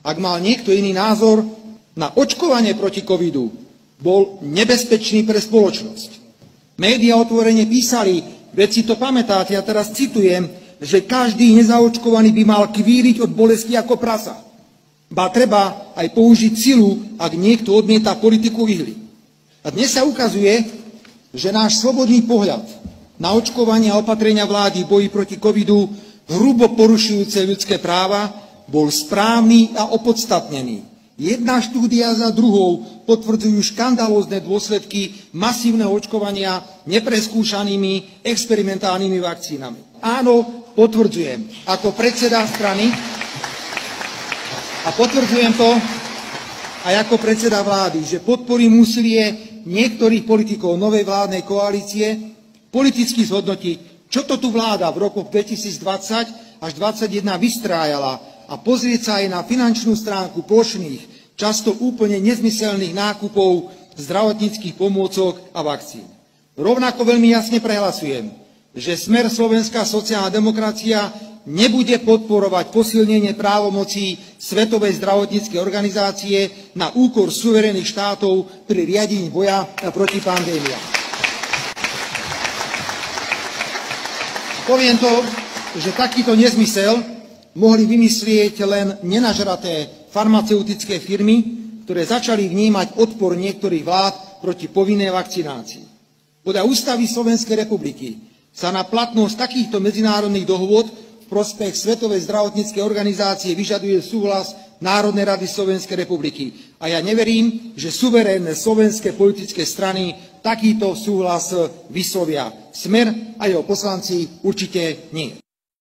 Ak mal niekto iný názor na očkovanie proti covidu, bol nebezpečný pre spoločnosť. Média otvorene písali, veď si to pamätáte, ja teraz citujem, že každý nezaočkovaný by mal kvíriť od bolesti ako prasa. Ba treba aj použiť silu, ak niekto odmieta politiku ihly. A dnes sa ukazuje, že náš slobodný pohľad na očkovanie a opatrenia vlády v boji proti covidu, hrubo porušujúce ľudské práva, bol správny a opodstatnený. Jedna štúdia za druhou potvrdzujú škandalózne dôsledky masívneho očkovania nepreskúšanými experimentálnymi vakcínami. Áno, potvrdzujem ako predseda strany a potvrdzujem to aj ako predseda vlády, že podporím úsilie niektorých politikov novej vládnej koalície politicky zhodnotiť, čo to tu vláda v rokoch 2020 až 2021 vystrájala a pozrieť sa aj na finančnú stránku plošných, často úplne nezmyselných nákupov zdravotníckych pomôcok a vakcín. Rovnako veľmi jasne prehlasujem, že Smer Slovenská sociálna demokracia nebude podporovať posilnenie právomocí Svetovej zdravotníckej organizácie na úkor suverénnych štátov pri riadení boja proti pandémiám. Poviem to, že takýto nezmysel mohli vymyslieť len nenažraté farmaceutické firmy, ktoré začali vnímať odpor niektorých vlád proti povinnej vakcinácii. Podľa Ústavy Slovenskej republiky sa na platnosť takýchto medzinárodných dohôd v prospech Svetovej zdravotníckej organizácie vyžaduje súhlas Národnej rady Slovenskej republiky. A ja neverím, že suverénne slovenské politické strany takýto súhlas vyslovia. Smer a jeho poslanci určite nie.